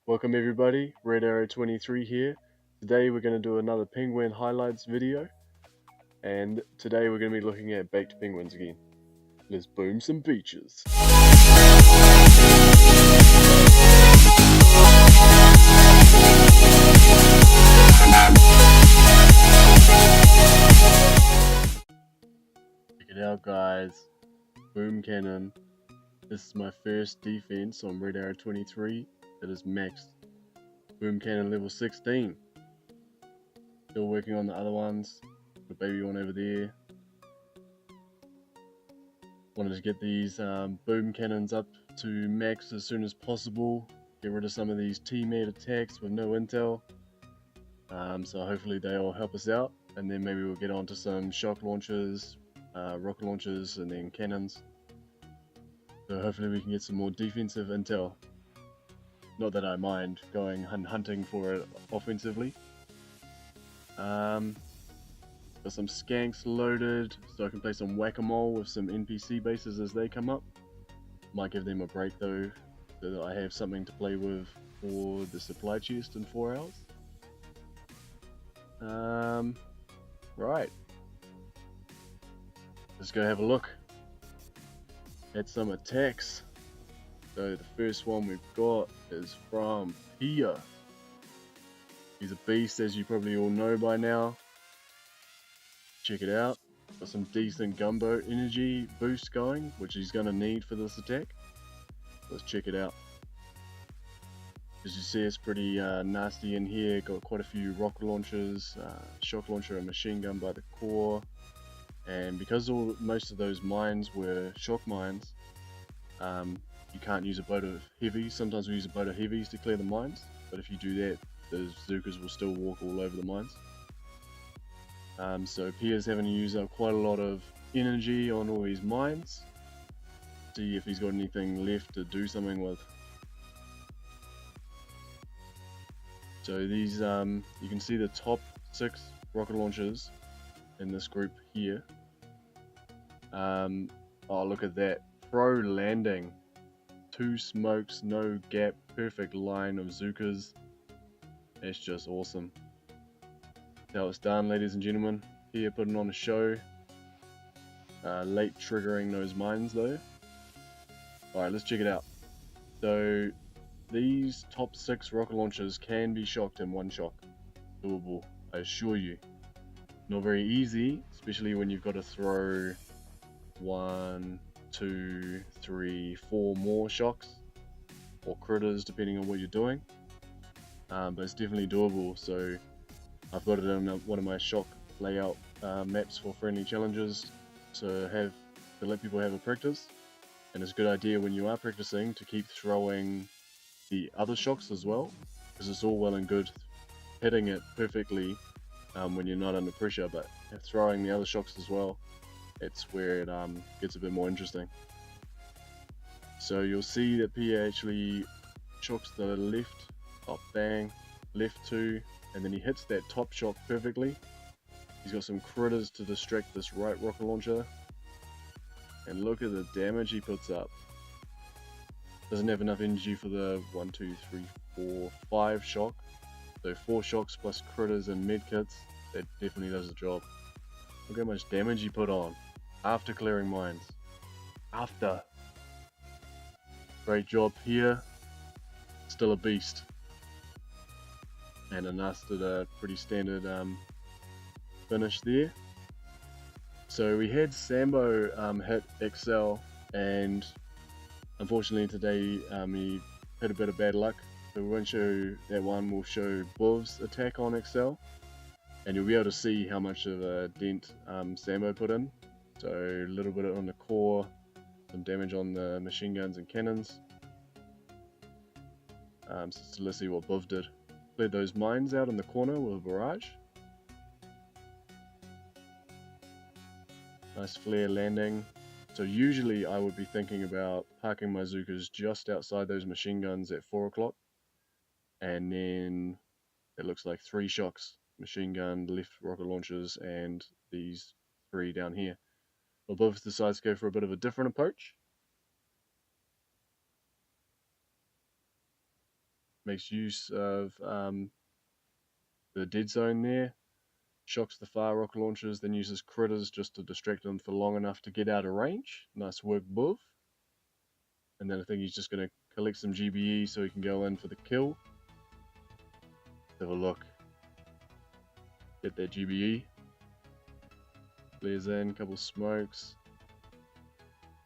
Welcome everybody, Red Arrow 23 here. Today we're going to do another penguin highlights video, and today we're going to be looking at baked penguins again. Let's boom some beaches. Check it out guys, boom cannon. This is my first defense on Red Arrow 23. It is Max boom cannon level 16. Still working on the other ones. The baby one over there. Wanted to get these boom cannons up to max as soon as possible. Get rid of some of these teammate attacks with no intel. So hopefully they all help us out, and then maybe we'll get on to some shock launchers, rocket launchers, and then cannons. So hopefully we can get some more defensive intel. Not that I mind going hunting for it offensively. Got some skanks loaded so I can play some whack-a-mole with some NPC bases as they come up. Might give them a break though, so that I have something to play with for the supply chest in 4 hours. Right. Let's go have a look at some attacks. So the first one we've got is from Pia. He's a beast, as you probably all know by now. Check it out. Got some decent gumbo energy boost going, which he's going to need for this attack. Let's check it out. As you see, it's pretty nasty in here. Got quite a few rocket launchers, shock launcher, and machine gun by the core. And because most of those mines were shock mines, you can't use a boat of heavies. Sometimes we use a boat of heavies to clear the mines, but if you do that, the Zookas will still walk all over the mines. So Pia's having to use up quite a lot of energy on all his mines. See if he's got anything left to do something with. So these, you can see the top 6 rocket launchers in this group here. Oh, look at that. Pro landing. 2 smokes, no gap, perfect line of Zookas. That's just awesome. That's how it's done, ladies and gentlemen. Here putting on a show. Late triggering those mines though. Alright, let's check it out. So these top 6 rocket launchers can be shocked in one shock. Doable, I assure you. Not very easy, especially when you've got to throw 1, 2, 3, 4 more shocks or critters depending on what you're doing. But it's definitely doable. So I've got it in one of my shock layout maps for friendly challenges to let people have a practice. And it's a good idea when you are practicing to keep throwing the other shocks as well, because it's all well and good hitting it perfectly when you're not under pressure, but throwing the other shocks as well, it's where it gets a bit more interesting. So you'll see that Pia actually shocks the left, up bang, left 2, and then he hits that top shock perfectly. He's got some critters to distract this right rocket launcher, and look at the damage he puts up. Doesn't have enough energy for the 1, 2, 3, 4, 5 shock. So 4 shocks plus critters and medkits, that definitely does the job. Look how much damage he put on after clearing mines. After. Great job here. Still a beast. And a nasty, pretty standard finish there. So we had Sambo hit Excel, and unfortunately today he had a bit of bad luck. So we won't show that one, we'll show Bhuv's attack on Excel, and you'll be able to see how much of a dent Sambo put in. So a little bit on the core, some damage on the machine guns and cannons. So let's see what Bhuv did. Cleared those mines out in the corner with a barrage. Nice flare landing. So usually I would be thinking about parking my Zookas just outside those machine guns at 4 o'clock. And then it looks like 3 shocks. Machine gun, left rocket launchers, and these 3 down here. Well, Bhuv decides to go for a bit of a different approach. makes use of the dead zone there, shocks the fire rocket launchers, then uses critters just to distract them for long enough to get out of range. Nice work, Bhuv. And then I think he's just going to collect some GBE so he can go in for the kill. Let's have a look. Get that GBE. Flares in, couple smokes.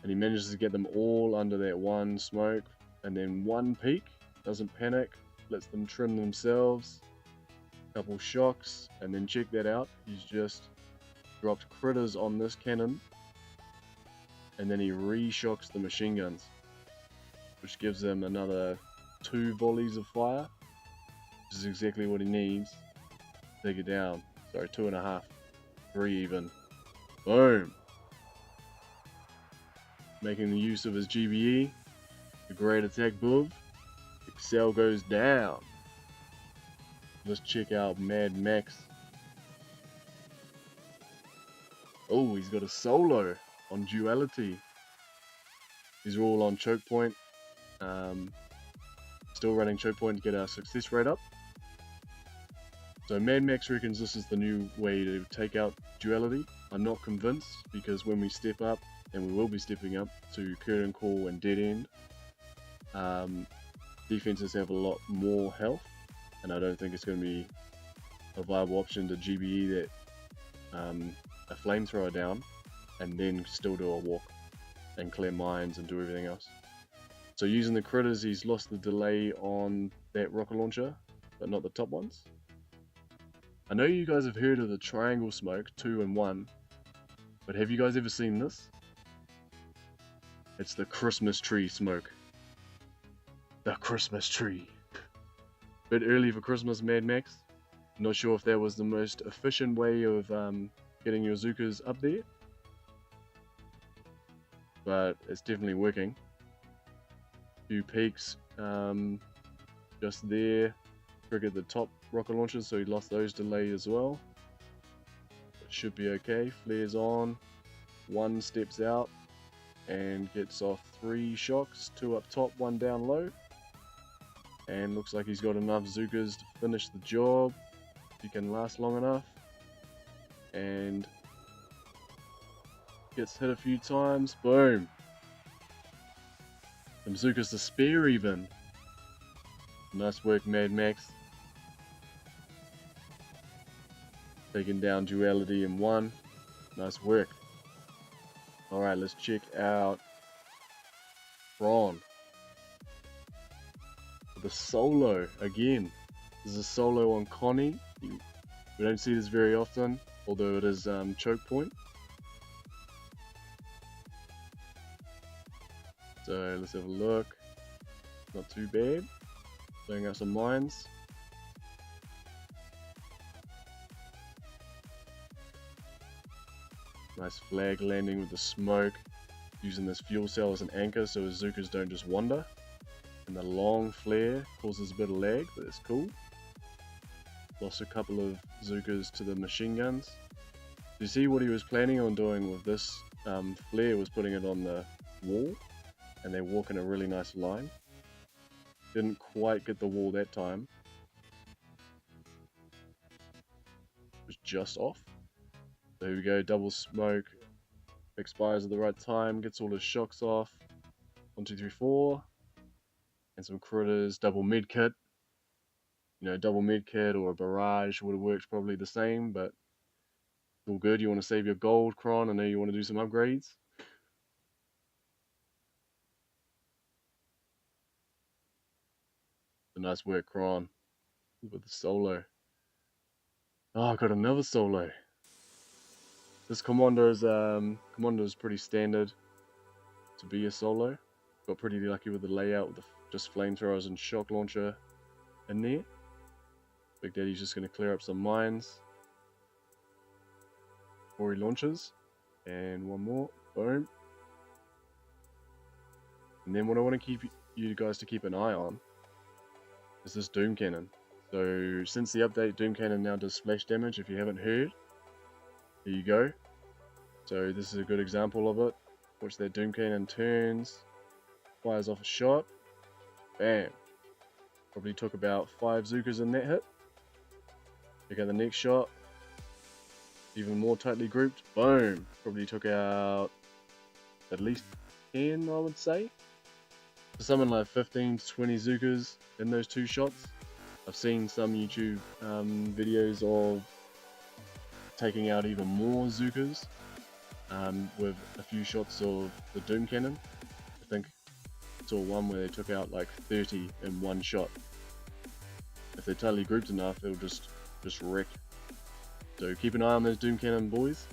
And he manages to get them all under that one smoke. And then one peek. Doesn't panic. Lets them trim themselves. Couple shocks. And then check that out. He's just dropped critters on this cannon. And then he re-shocks the machine guns, which gives them another 2 volleys of fire, which is exactly what he needs to take it down. Sorry, 2.5, 3 even. Boom! Making the use of his GBE. A great attack, Bhuv. Excel goes down. Let's check out Mad Max. Oh, he's got a solo on Duality. These are all on choke point. Still running choke point to get our success rate up. So Mad Max reckons this is the new way to take out Duality. I'm not convinced, because when we step up, and we will be stepping up to Curtain Call and Dead End, defenses have a lot more health, and I don't think it's going to be a viable option to GBE that a flamethrower down and then still do a walk and clear mines and do everything else. So using the critters, he's lost the delay on that rocket launcher, but not the top ones. I know you guys have heard of the triangle smoke, 2 and 1, but have you guys ever seen this? It's the Christmas tree smoke. The Christmas tree. Bit early for Christmas, Mad Max. Not sure if that was the most efficient way of getting your Zookas up there, but it's definitely working. Few peaks just there. Triggered the top rocket launchers, so he lost those delay as well. It should be okay. Flares on. 1 steps out and gets off 3 shocks. 2 up top, 1 down low. And looks like he's got enough Zookas to finish the job. If he can last long enough. And gets hit a few times. Boom. Some Zookas to spare even. Nice work, Mad Max. Taking down Duality in 1. Nice work. Alright, let's check out Chron. The solo again. This is a solo on Connie. We don't see this very often, although it is choke point. So let's have a look. Not too bad. Blowing up some mines. Nice flag landing with the smoke. Using this fuel cell as an anchor so his Zookas don't just wander. And the long flare causes a bit of lag, but it's cool. Lost a couple of Zookas to the machine guns. You see what he was planning on doing with this flare was putting it on the wall, and they walk in a really nice line. Didn't quite get the wall that time. It was just off. So here we go, double smoke. Expires at the right time, gets all his shocks off. 1, 2, 3, 4. And some critters, double med kit. You know, double med kit or a barrage would have worked probably the same, but it's all good. You want to save your gold, Chron. I know you want to do some upgrades. A nice work, Chron, with the solo. Oh, I got another solo. This Komondor is pretty standard to be a solo. Got pretty lucky with the layout with just flamethrowers and shock launcher in there. Big Daddy's just going to clear up some mines before he launches. And 1 more. Boom. And then what I want to keep you guys to keep an eye on is this Doom Cannon. So since the update, Doom Cannon now does splash damage. If you haven't heard, here you go. So this is a good example of it. Watch that Doom Cannon turns, fires off a shot, bam. Probably took about 5 Zookas in that hit. Check out the next shot. Even more tightly grouped. Boom! Probably took out at least 10, I would say. So something like 15 to 20 Zookas in those 2 shots. I've seen some YouTube videos of taking out even more Zookas with a few shots of the Doom Cannon. I think I saw one where they took out like 30 in one shot. If they're tightly grouped enough, it'll just wreck. So keep an eye on those Doom Cannon boys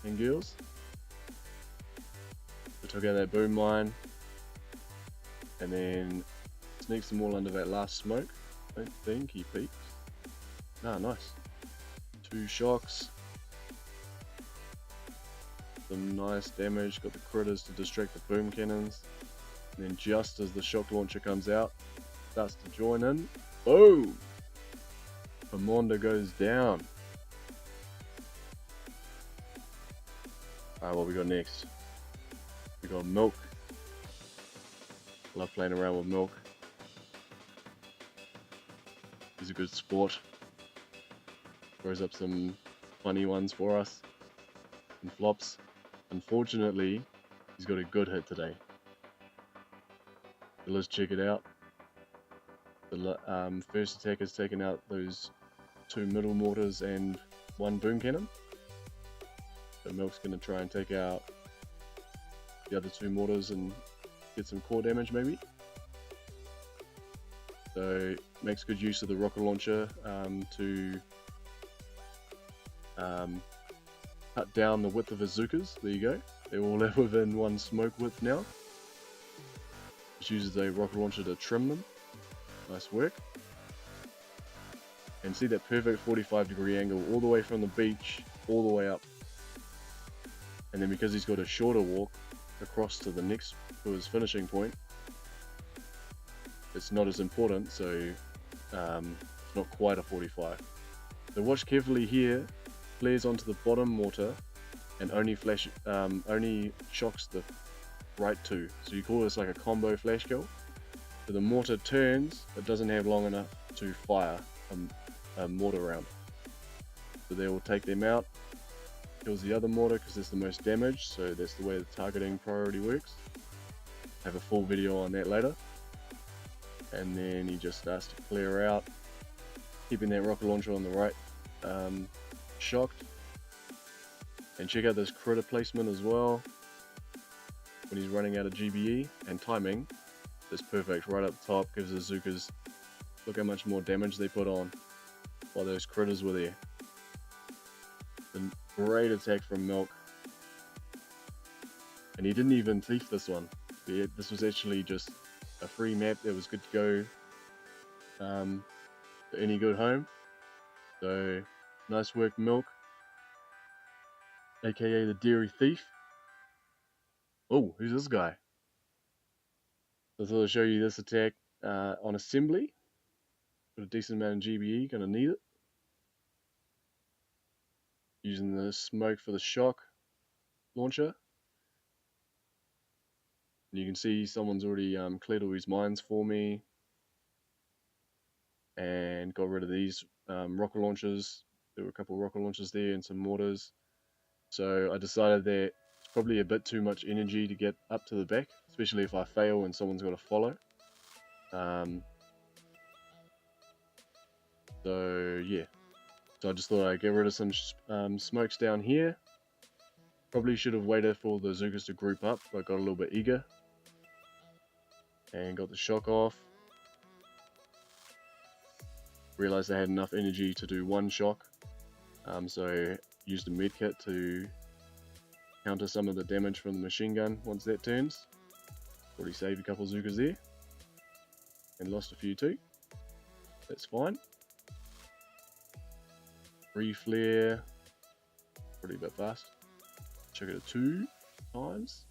and girls. So took out that boom mine, and then sneaks them all under that last smoke. I don't think he peeks. Ah, nice. 2 shocks. Some nice damage. Got the critters to distract the boom cannons. And then just as the shock launcher comes out, starts to join in. Boom! Komondor goes down. Alright, what we got next? We got Milk. Love playing around with Milk. He's a good sport. Throws up some funny ones for us. And flops. Unfortunately, he's got a good hit today. So let's check it out. The first attack has taken out those 2 middle mortars and 1 boom cannon. So Milk's going to try and take out the other 2 mortars and get some core damage maybe. So makes good use of the rocket launcher to cut down the width of his Zookas. There you go. They're all within 1 smoke width now. Just uses a rocket launcher to trim them. Nice work. And see that perfect 45-degree angle all the way from the beach all the way up. And then because he's got a shorter walk across to the next, to his finishing point, it's not as important, so it's not quite a 45. So watch carefully here. Flares onto the bottom mortar and only shocks the right 2. So you call this like a combo flash kill. So the mortar turns but doesn't have long enough to fire a mortar round. So they will take them out. Kills the other mortar because it's the most damage, so that's the way the targeting priority works. Have a full video on that later. And then he just starts to clear out, keeping that rocket launcher on the right shocked. And check out this critter placement as well when he's running out of GBE, and timing is perfect. Right up top gives the Zookas, look how much more damage they put on while those critters were there. A great attack from Milk, and he didn't even thief this one. This was actually just a free map that was good to go to any good home. So nice work, Milk, aka the Dairy Thief. Oh, who's this guy? So I thought I'd show you this attack on assembly. Got a decent amount of GBE, gonna need it. Using the smoke for the shock launcher. And you can see someone's already cleared all these mines for me and got rid of these rocket launchers. There were a couple of rocket launchers there and some mortars. So I decided that it's probably a bit too much energy to get up to the back, especially if I fail and someone's got to follow. So yeah, so I just thought I'd get rid of some smokes down here. Probably should have waited for the Zookas to group up, but I got a little bit eager and got the shock off. Realized I had enough energy to do 1 shock, so used a medkit to counter some of the damage from the machine gun once that turns. Already saved a couple Zookas there and lost a few too. That's fine. Reflare, probably a bit fast. Check it 2 times,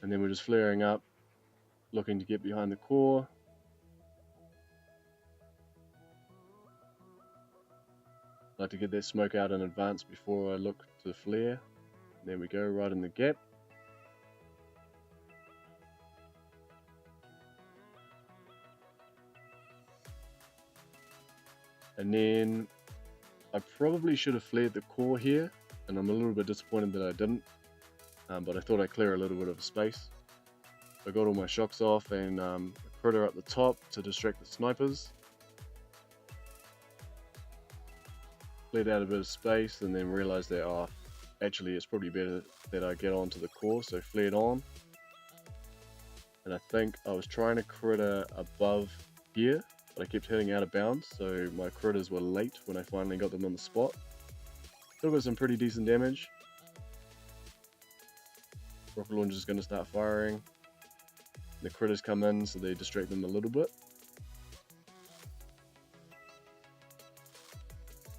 and then we're just flaring up, looking to get behind the core. Like to get that smoke out in advance before I look to flare. There we go, right in the gap. And then I probably should have flared the core here, and I'm a little bit disappointed that I didn't, but I thought I'd clear a little bit of space. So I got all my shocks off and a critter up the top to distract the snipers. Cleared out a bit of space and then realized that actually it's probably better that I get onto the core, so flared on. And I think I was trying to critter above here, but I kept hitting out of bounds, so my critters were late when I finally got them on the spot. Still got some pretty decent damage. Rocket launcher is going to start firing. The critters come in, so they distract them a little bit.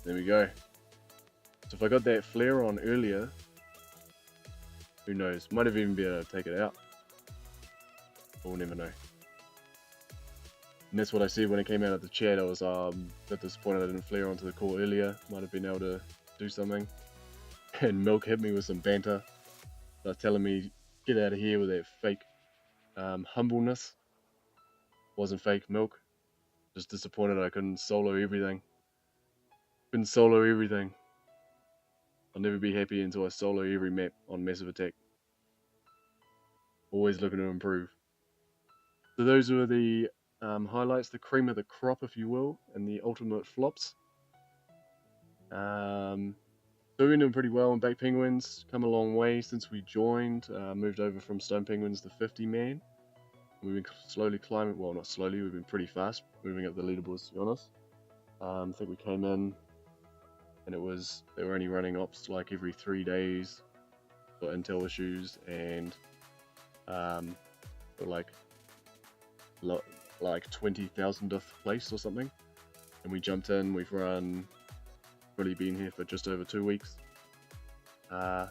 There we go. So if I got that flare on earlier, who knows? Might have even been able to take it out. We'll never know. And that's what I said when it came out of the chat. I was a bit disappointed I didn't flare onto the core earlier. Might have been able to do something. And Milk hit me with some banter. They were telling me, get out of here with that fake humbleness. Wasn't fake, Milk. Just disappointed I couldn't solo everything. Couldn't solo everything. I'll never be happy until I solo every map on Massive Attack. Always looking to improve. So those were the highlights, the cream of the crop, if you will, and the ultimate flops. So we're doing pretty well on Baked Penguins. Come a long way since we joined. Moved over from Stone Penguins to 50 man. We've been slowly climbing, well not slowly, we've been pretty fast moving up the leaderboards, to be honest. I think we came in and they were only running ops like every 3 days for intel issues, and like 20,000th place or something. And we jumped in, we've really been here for just over 2 weeks. So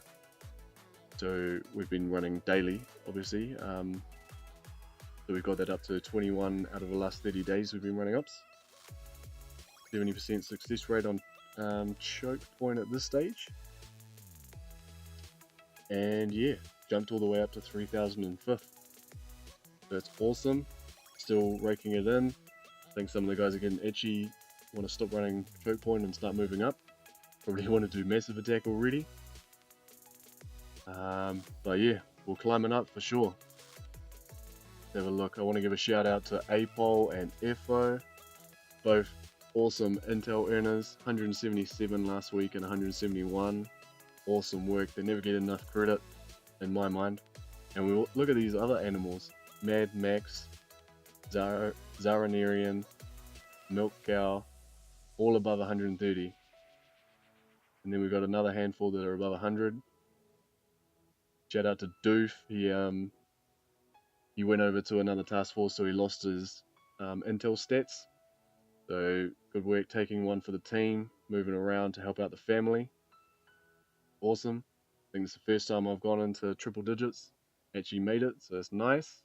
we've been running daily, obviously. So we've got that up to 21 out of the last 30 days we've been running ups. 70% success rate on choke point at this stage. And yeah, jumped all the way up to 3005th. So it's awesome. Still raking it in. I think some of the guys are getting itchy, want to stop running choke point and start moving up. Probably want to do Massive Attack already. But yeah, we're climbing up for sure. Have a look. I want to give a shout out to Apol and FO, both awesome intel earners. 177 last week and 171. Awesome work. They never get enough credit in my mind. And we look at these other animals: Mad Max, Zaranarian, Milk Cow, all above 130. And then we've got another handful that are above 100. Shout out to Doof. He went over to another task force, so he lost his intel stats. So good work taking one for the team, moving around to help out the family. Awesome. I think it's the first time I've gone into triple digits. Actually made it, so it's nice.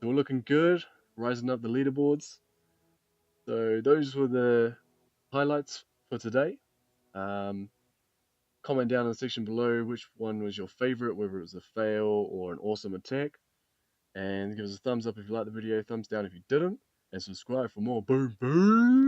So we're looking good, rising up the leaderboards. So those were the highlights for today. Comment down in the section below which one was your favorite, whether it was a fail or an awesome attack. And give us a thumbs up if you liked the video, thumbs down if you didn't, and subscribe for more. Boom, boom!